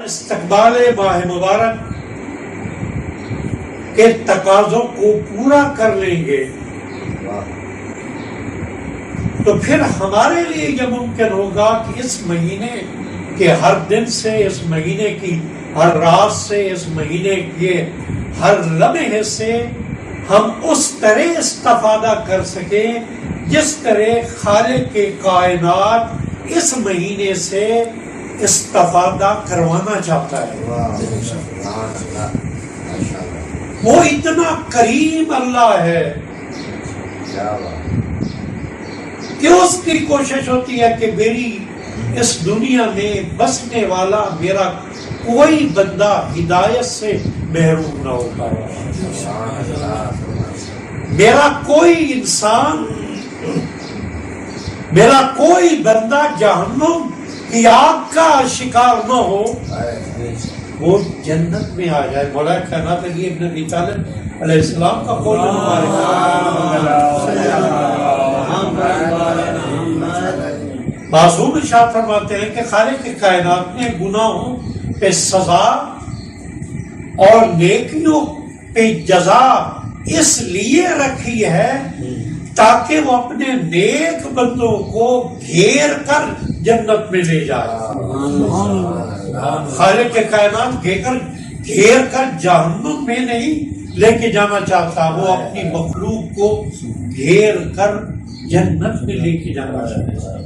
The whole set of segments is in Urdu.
استقبال ماہ مبارک کے تقاضوں کو پورا کر لیں گے تو پھر ہمارے لیے یہ ممکن ہوگا کہ اس مہینے کے ہر دن سے، اس مہینے کی ہر رات سے، اس مہینے کے ہر لمحے سے ہم اس طرح استفادہ کر سکیں جس طرح خالق کائنات اس مہینے سے استفادہ کروانا چاہتا ہے۔ وہ اتنا کریم اللہ ہے کہ اس کی کوشش ہوتی ہے کہ میری اس دنیا میں بسنے والا میرا کوئی بندہ ہدایت سے محروم نہ ہو پائے، میرا کوئی انسان، میرا کوئی بندہ جہنم کی آگ کا شکار نہ ہو، وہ جنت میں آ جائے۔ مولا کائنات علی ابن ابی طالب علیہ السلام کا قول مبارک معصوم ارشاد فرماتے ہیں کہ خالق کائنات نے گناہوں پہ سزا اور نیکیوں پہ جزا اس لیے رکھی ہے تاکہ وہ اپنے نیک بندوں کو گھیر کر جنت میں لے جائے۔ خالق کائنات گھیر کر جہنم میں نہیں لے کے جانا چاہتا، وہ اپنی مخلوق کو گھیر کر جنت میں لے کے جانا چاہتا۔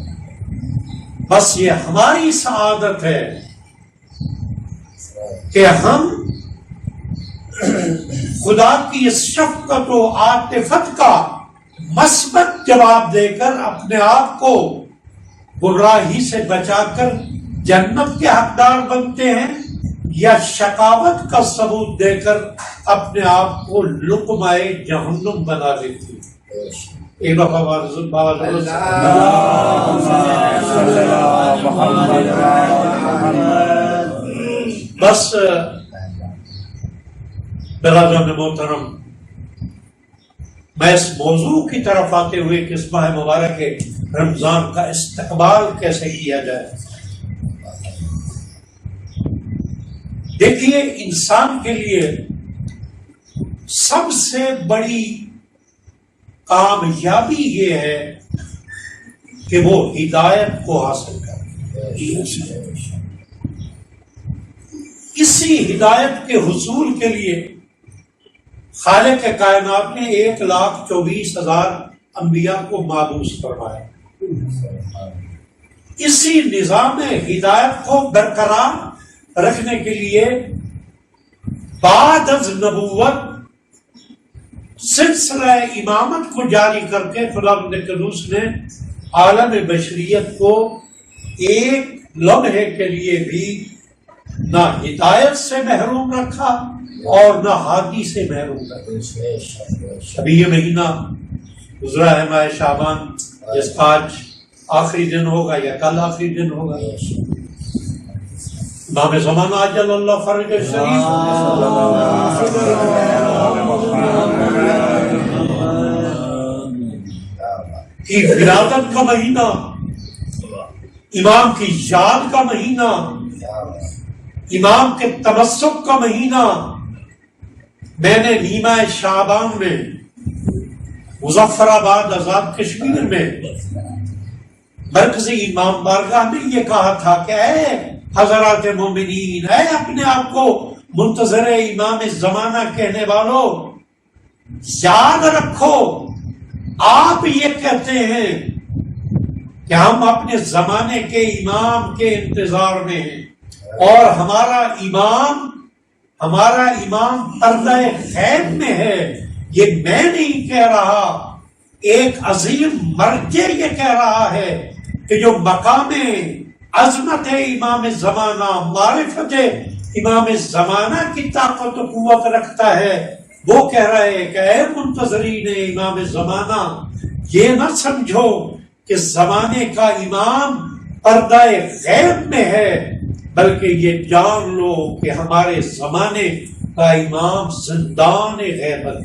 بس یہ ہماری سعادت ہے کہ ہم خدا کی اس شفقت و عاطفت کا مثبت جواب دے کر اپنے آپ کو گمراہی سے بچا کر جنت کے حقدار بنتے ہیں، یا شقاوت کا ثبوت دے کر اپنے آپ کو لقمۂ جہنم بنا لیتے ہیں۔ ایک دفعہ بس برادران محترم، میں اس موضوع کی طرف آتے ہوئے کہ اس ماہ مبارک کے رمضان کا استقبال کیسے کیا جائے۔ دیکھیے، انسان کے لیے سب سے بڑی کامیابی یہ ہے کہ وہ ہدایت کو حاصل کرے۔ اسی ہدایت کے حصول کے لیے خالق کائنات نے 1,24,000 انبیاء کو مابعوث فرمایا۔ اسی نظام ہدایت کو برقرار رکھنے کے لیے بعد از نبوت سلسلہ امامت کو جاری کر کے خدا قدوس نے عالم بشریت کو ایک لمحے کے لیے بھی نہ ہدایت سے محروم رکھا اور نہ ہادی سے محروم رکھا۔ ابھی یہ مہینہ گزرا ہے ماہ شعبان، جس کا آج آخری دن ہوگا یا کل آخری دن ہوگا۔ امام زمانہ عجل اللہ فرج شریف کی ولادت کا مہینہ، امام کی یاد کا مہینہ، امام کے تمسک کا مہینہ، میں نے نیمہ شعبان میں مظفر آباد آزاد کشمیر میں مرکزی امام بارگاہ میں یہ کہا تھا کہ اے حضرات مومنین، اے اپنے آپ کو منتظر امام زمانہ کہنے والوں، یاد رکھو آپ یہ کہتے ہیں کہ ہم اپنے زمانے کے امام کے انتظار میں ہیں، اور ہمارا امام پردہ غیب میں ہے۔ یہ میں نہیں کہہ رہا، ایک عظیم مرجع یہ کہہ رہا ہے کہ جو مقام عظمت امام زمانہ، معرفت امام زمانہ کی طاقت و قوت رکھتا ہے، وہ کہہ رہا ہے کہ اے منتظرین امام زمانہ، یہ نہ سمجھو کہ زمانے کا امام پردہ غیب میں ہے، بلکہ یہ جان لو کہ ہمارے زمانے کا امام زندان غیبت